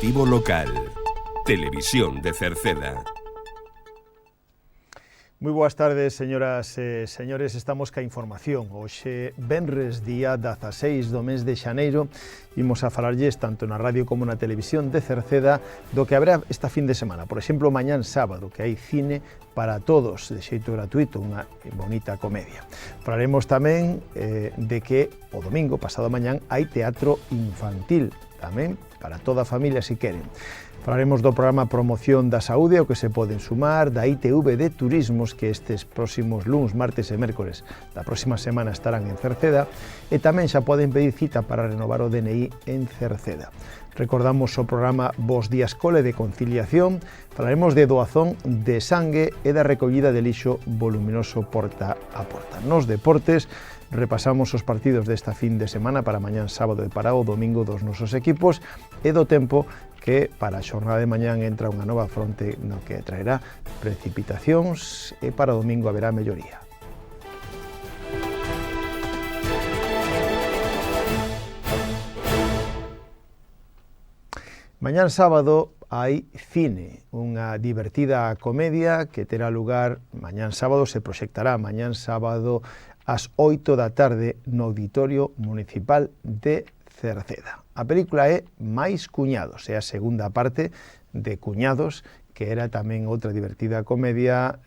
Informativo local. Televisión de Cerceda. Moi boas tardes, señoras e señores, estamos ca información. Hoxe, venres, día 16 do mes de xaneiro, imos a falarlles tanto na radio como na televisión de Cerceda do que habrá esta fin de semana. Por exemplo, mañán sábado, que hai cine para todos, de xeito gratuito, unha bonita comedia. Falaremos tamén de que o domingo, pasado mañán, hai teatro infantil, tamén para toda a familia, se queren. Falaremos do programa Promoción da Saúde, ao que se poden sumar, da ITV de Turismos, que estes próximos luns, martes e mércores da próxima semana estarán en Cerceda, e tamén xa poden pedir cita para renovar o DNI en Cerceda. Recordamos o programa Bos Días Cole de conciliación, falaremos de doazón de sangue e da recollida de lixo voluminoso porta a porta. Nos deportes, repasamos os partidos desta fin de semana para mañán sábado e para o domingo dos nosos equipos e do tempo que para a xornada de mañán entra unha nova fronte no que traerá precipitacións e para o domingo haberá melloría. Mañán sábado hai cine, unha divertida comedia que terá lugar mañán sábado, se proxectará mañán sábado ás 8 da tarde no Auditorio Municipal de Cerceda. A película é Máis Cuñados, é a segunda parte de Cuñados, que era tamén outra divertida comedia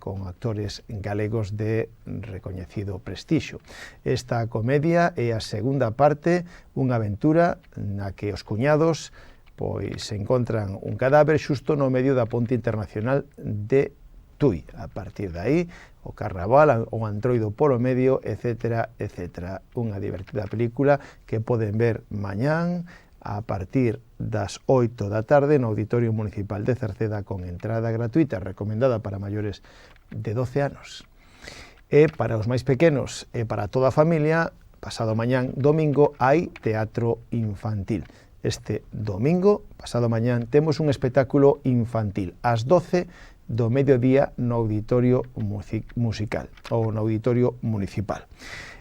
con actores galegos de recoñecido prestixio. Esta comedia é a segunda parte, unha aventura na que os cuñados pois se encontran un cadáver xusto no medio da ponte internacional de Tui. A partir de aí, o carnaval, o antroido polo medio, etcétera, etcétera. Unha divertida película que poden ver mañán a partir das 8 da tarde no Auditorio Municipal de Cerceda con entrada gratuita, recomendada para maiores de 12 anos. E para os máis pequenos e para toda a familia, pasado mañán, domingo, hai teatro infantil. Este domingo, pasado mañán, temos un espectáculo infantil ás 12 do mediodía no Auditorio Musical ou no Auditorio Municipal.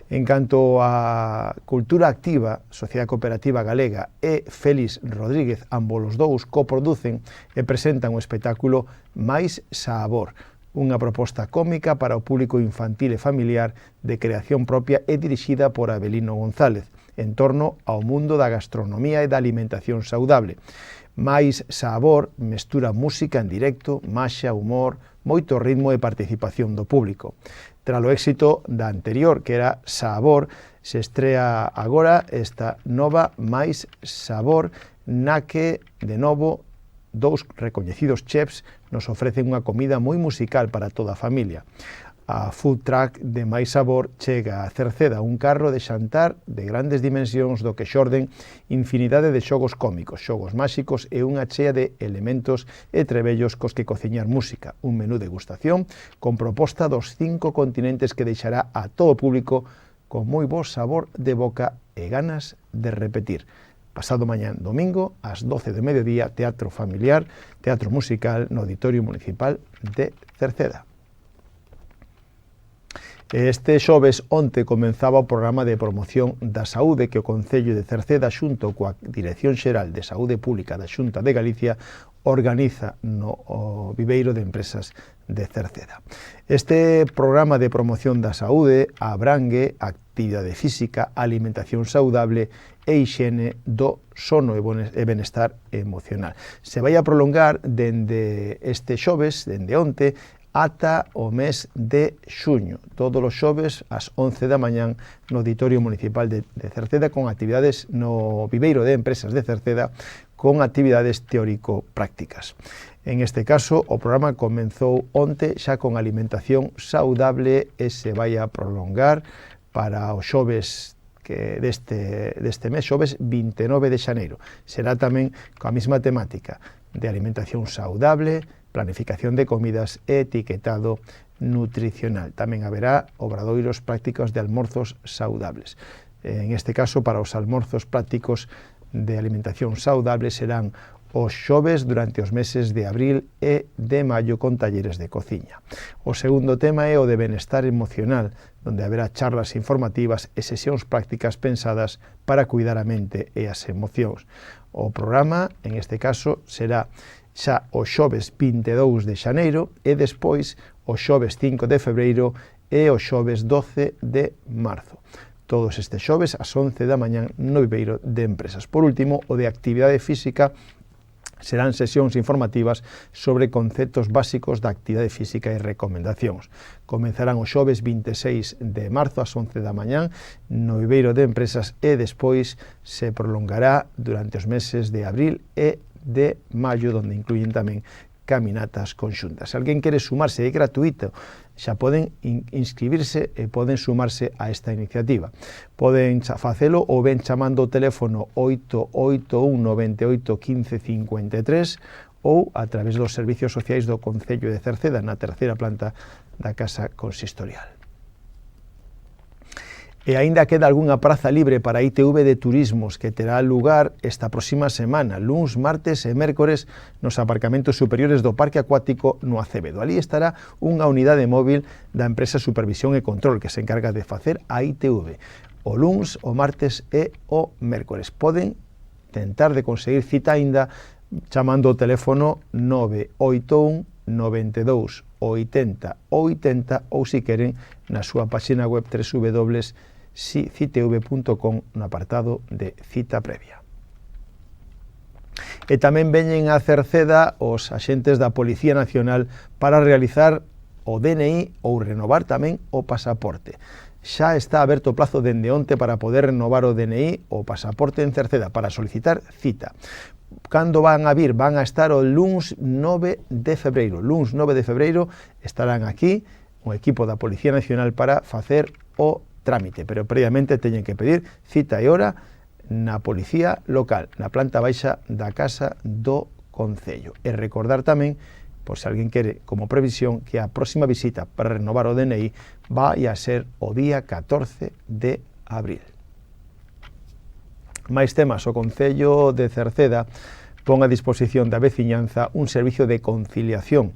En canto a Cultura Activa, Sociedade Cooperativa Galega e Félix Rodríguez, ambos os dous coproducen e presentan o espectáculo Máis Sabor, unha proposta cómica para o público infantil e familiar de creación propia e dirixida por Abelino González, en torno ao mundo da gastronomía e da alimentación saudable. Máis Sabor mestura música en directo, maxia, humor, moito ritmo e participación do público. Tras o éxito da anterior, que era Sabor, se estrea agora esta nova Máis Sabor, na que, de novo, dous recoñecidos chefs nos ofrecen unha comida moi musical para toda a familia. A food truck de Máis Sabor chega a Cerceda un carro de xantar de grandes dimensións do que xorden infinidade de xogos cómicos, xogos máxicos e unha chea de elementos e trebellos cos que cociñar música. Un menú de degustación con proposta dos 5 continentes que deixará a todo o público con moi bo sabor de boca e ganas de repetir. Pasado mañán domingo, ás 12 do mediodía, teatro familiar, teatro musical no Auditorio Municipal de Cerceda. Este xoves onte comenzaba o programa de promoción da saúde que o Concello de Cerceda xunto coa Dirección Xeral de Saúde Pública da Xunta de Galicia organiza no Viveiro de Empresas de Cerceda. Este programa de promoción da saúde abrangue actividade física, alimentación saudable e hixiene do sono e benestar emocional. Se vai a prolongar dende este xoves, dende onte, ata o mes de xuño, todos os xoves ás 11 da mañán no Auditorio Municipal de Cerceda, con actividades no Viveiro de Empresas de Cerceda, con actividades teórico-prácticas. En este caso, o programa comenzou onte xa con alimentación saudable e se vai a prolongar para os xoves deste mes, xoves 29 de xaneiro. Será tamén coa mesma temática de alimentación saudable, planificación de comidas e etiquetado nutricional. Tamén haberá obradoiros prácticos de almorzos saudables. En este caso, para os almorzos prácticos de alimentación saudable serán os xoves durante os meses de abril e de maio con talleres de cociña. O segundo tema é o de benestar emocional, onde haberá charlas informativas e sesións prácticas pensadas para cuidar a mente e as emocións. O programa, en este caso, será xa o xoves 22 de xaneiro e despois o xoves 5 de febreiro e o xoves 12 de marzo. Todos estes xoves ás 11 da mañán no Viveiro de Empresas. Por último, o de actividade física serán sesións informativas sobre conceptos básicos da actividade física e recomendacións. Comenzarán o xoves 26 de marzo ás 11 da mañán no Viveiro de Empresas e despois se prolongará durante os meses de abril e de maio, onde incluyen tamén caminatas conxuntas. Se alguén quere sumarse, é gratuito, xa poden inscribirse e poden sumarse a esta iniciativa. Poden facelo ou ben chamando o teléfono 881 98 15 53 ou a través dos servicios sociais do Concello de Cerceda na terceira planta da Casa Consistorial. E aínda queda algunha praza libre para a ITV de Turismos que terá lugar esta próxima semana, luns, martes e mércores nos aparcamentos superiores do Parque Acuático no Acevedo. Ali estará unha unidade móvil da empresa Supervisión e Control que se encarga de facer a ITV o luns, o martes e o mércores. Poden tentar de conseguir cita aínda chamando o teléfono 981 92 80 80 ou se queren na súa página web www.citv.com no apartado de cita previa. E tamén veñen a Cerceda os axentes da Policía Nacional para realizar o DNI ou renovar tamén o pasaporte. Xa está aberto o plazo dende onte para poder renovar o DNI ou pasaporte en Cerceda para solicitar cita. Cando van a vir? Van a estar o luns 9 de febreiro. Luns 9 de febreiro estarán aquí o equipo da Policía Nacional para facer o trámite, pero previamente teñen que pedir cita e hora na Policía Local, na planta baixa da Casa do Concello. E recordar tamén, por se alguén quere como previsión, que a próxima visita para renovar o DNI vai a ser o día 14 de abril. Máis temas, o Concello de Cerceda pon a disposición da veciñanza un servicio de conciliación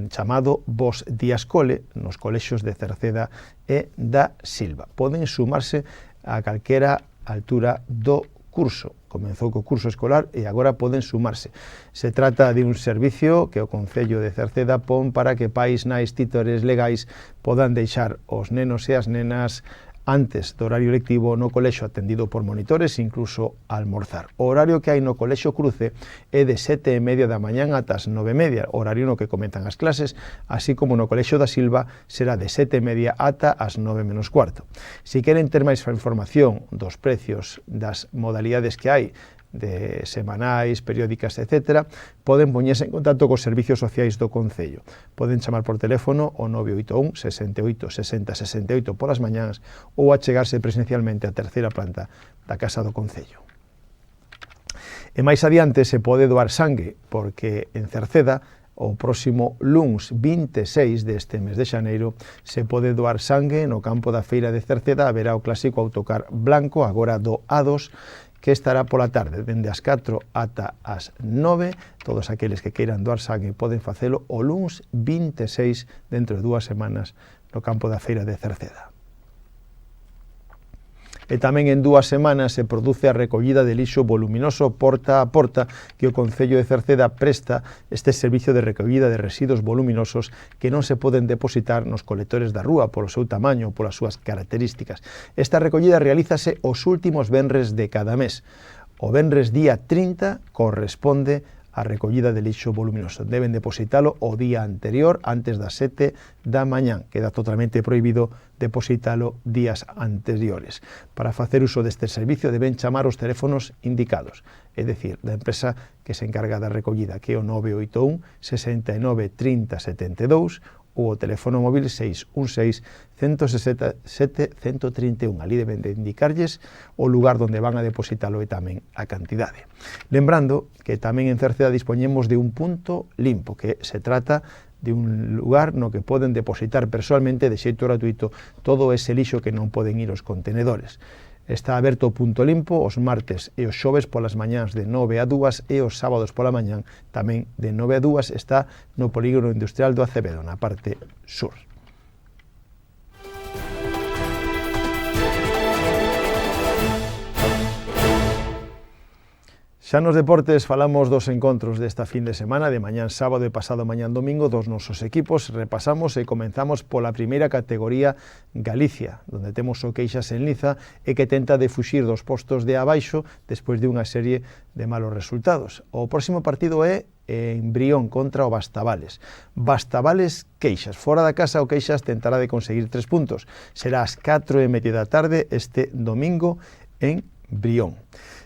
chamado Vos Días Cole nos colexios de Cerceda e da Silva. Poden sumarse a calquera altura do curso. Comenzou co curso escolar e agora poden sumarse. Se trata de un servicio que o Concello de Cerceda pon para que pais, nais, titores legais podan deixar os nenos e as nenas antes do horario lectivo no colexio atendido por monitores, incluso almorzar. O horario que hai no colexio Cruce é de 7:30 da mañán ata as 9:30, horario no que comenzan as clases, así como no colexio da Silva será de 7:30 ata as 9 menos cuarto. Se queren ter máis información dos precios das modalidades que hai, de semanais, periódicas, etc., poden poñerse en contacto cos servicios sociais do Concello. Poden chamar por teléfono o 981 68 60 68 polas mañáns ou achegarse presencialmente á terceira planta da Casa do Concello. E máis adiante se pode doar sangue, porque en Cerceda o próximo luns 26 deste mes de xaneiro se pode doar sangue no campo da Feira de Cerceda. Haberá o clásico autocar blanco, agora do A2, que estará pola tarde, dende as 4 ata as 9. Todos aqueles que queiran doar sangue poden facelo o luns 26, dentro de 2 semanas, no campo da Feira de Cerceda. E tamén en 2 semanas se produce a recollida de lixo voluminoso porta a porta que o Concello de Cerceda presta este servicio de recollida de residuos voluminosos que non se poden depositar nos colectores da rúa polo seu tamaño ou polas súas características. Esta recollida realízase os últimos venres de cada mes. O venres día 30 corresponde a recollida de lixo voluminoso. Deben depositalo o día anterior, antes das 7 da mañán. Queda totalmente prohibido depositalo días anteriores. Para facer uso deste servicio deben chamar os teléfonos indicados, é dicir, da empresa que se encarga da recollida, que é o 981 69 30 72 ou o teléfono móvil 616 167 131. Ali deben de indicarlles o lugar onde van a depositalo e tamén a cantidade. Lembrando que tamén en Cerceda dispoñemos de un punto limpo, que se trata de un lugar no que poden depositar persoalmente de xeito gratuito todo ese lixo que non poden ir aos contenedores. Está aberto o punto limpo os martes e os xoves polas mañáns de 9 a 2 e os sábados pola mañán tamén de 9 a 2 está no polígono industrial do Acevedo, na parte sur. Xa nos deportes falamos dos encontros desta fin de semana, de mañán sábado e pasado mañán domingo, dos nosos equipos. Repasamos e comenzamos pola primeira categoría Galicia, donde temos o Queixas en Liza e que tenta de fuxir dos postos de abaixo despois de unha serie de malos resultados. O próximo partido é en Brión contra o Bastavales. Bastavales Queixas. Fora da casa o Queixas tentará de conseguir 3 puntos. Será ás 4:30 da tarde este domingo en Brión.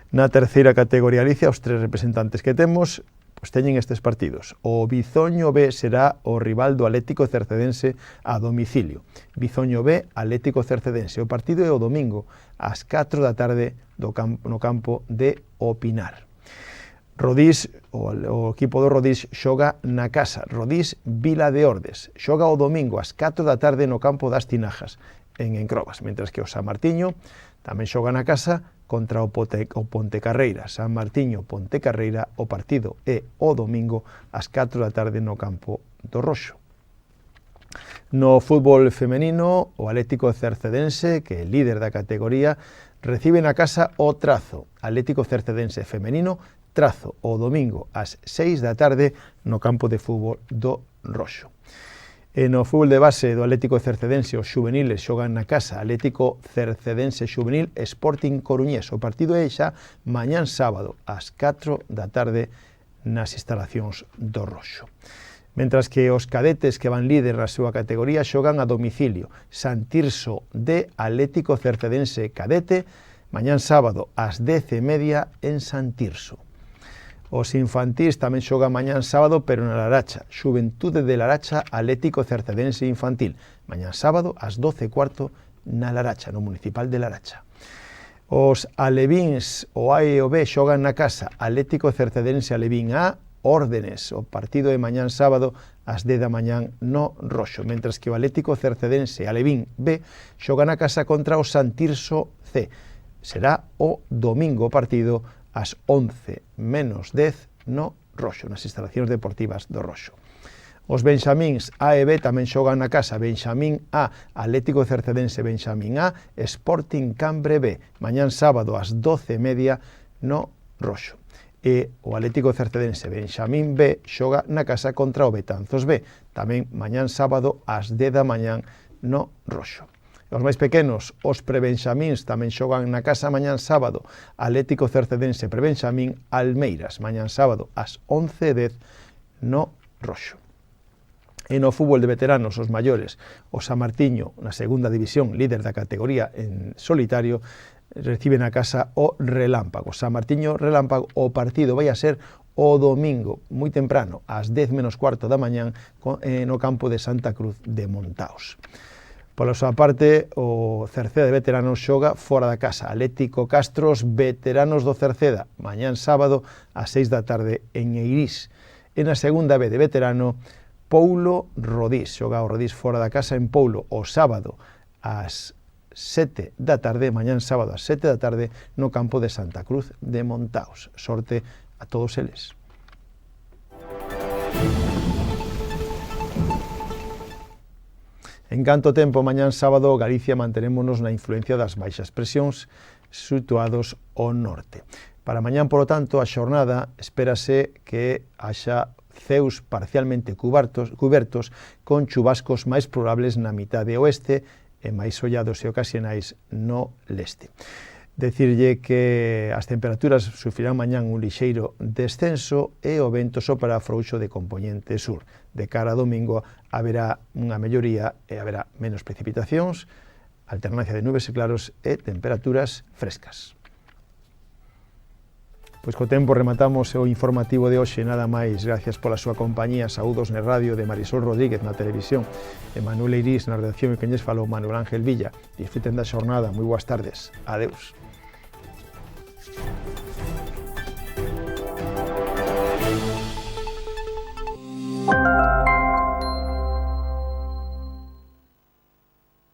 Na terceira categoría Galicia, os 3 representantes que temos pois teñen estes partidos. O Bizoño B será o rival do Atlético Cercedense a domicilio. Bizoño B, Atlético Cercedense. O partido é o domingo ás 4 da tarde no campo de O Pinar. Rodís, o equipo do Rodís xoga na casa. Rodís Vila de Ordes. Xoga o domingo ás 4 da tarde no campo das Tinajas, en Encrobas, mentras que o San Martiño tamén xoga na casa contra o Pontecarreira. San Martiño, Pontecarreira, o partido é o domingo ás 4 da tarde no campo do Roxo. No fútbol femenino, o Atlético Cercedense, que é líder da categoría, recibe na casa o Trazo. Atlético Cercedense femenino, Trazo, o domingo ás 6 da tarde no campo de fútbol do Roxo. E no fútbol de base do Atlético Cercedense, os xuveniles xogan na casa. Atlético Cercedense Xuvenil Sporting Coruñés. O partido é xa mañán sábado ás 4 da tarde nas instalacións do Roxo. Mentras que os cadetes que van líder na súa categoría xogan a domicilio. San Tirso de Atlético Cercedense Cadete, mañán sábado ás 10:30 en San Tirso. Os infantís tamén xogan mañán sábado, pero na Laracha. Xuventude de Laracha, Atlético Cercedense Infantil. Mañán sábado, ás 12:15, na Laracha, no municipal de Laracha. Os alevins, o A e o B, xogan na casa. Atlético Cercedense Alevín A, Órdenes. O partido é mañán sábado, ás 10 da mañán, no Roxo. Mentras que o Atlético Cercedense Alevín B xoga na casa contra o San Tirso C. Será o domingo o partido ás 11:10 no Roxo, nas instalacións deportivas do Roxo. Os benxamíns A e B tamén xogan na casa. Benxamín A, Atlético Cercedense Benxamín A, Sporting Cambre B, mañán sábado ás 12:30 no Roxo. E o Atlético Cercedense Benxamín B xoga na casa contra o Betanzos B, tamén mañán sábado ás 10 da mañán no Roxo. Os máis pequenos, os prebenxamíns, tamén xogan na casa mañán sábado. Atlético Cercedense Prebenxamín Almeiras, mañán sábado ás 11:10 no Roxo. E no fútbol de veteranos, os maiores, o San Martiño, na segunda división, líder da categoría en solitario, recibe na casa o Relámpago. San Martiño Relámpago, o partido vai a ser o domingo, moi temprano, ás 10:15 da mañán, no campo de Santa Cruz de Montaos. Pola súa parte, o Cerceda de veteranos xoga fora da casa. Atlético Castros, veteranos do Cerceda, mañán sábado ás 6 da tarde en Eirís. E na segunda B de veterano, Poulo Rodís. Xoga o Rodís fora da casa en Poulo o sábado ás 7 da tarde, mañán sábado ás 7 da tarde, no campo de Santa Cruz de Montaos. Sorte a todos eles. En canto tempo, mañán sábado, Galicia mantenémonos na influencia das baixas presións situados ao norte. Para mañán, por lo tanto, a xornada espérase que haxa ceus parcialmente cubertos con chubascos máis probables na mitade oeste e máis ollados e ocasionais no leste. Decirlle que as temperaturas sufrirán mañán un lixeiro descenso e o vento soprará frouxo de compoñente sur. De cara a domingo haberá unha melloría e haberá menos precipitacións, alternancia de nubes e claros e temperaturas frescas. Pois co tempo rematamos o informativo de hoxe, nada máis. Gracias pola súa compañía. Saúdos na radio de Marisol Rodríguez na televisión, de Manuel Eirís na redacción e que lles falou Manuel Ángel Villa. Disfruten da xornada. Moi boas tardes. Adeus.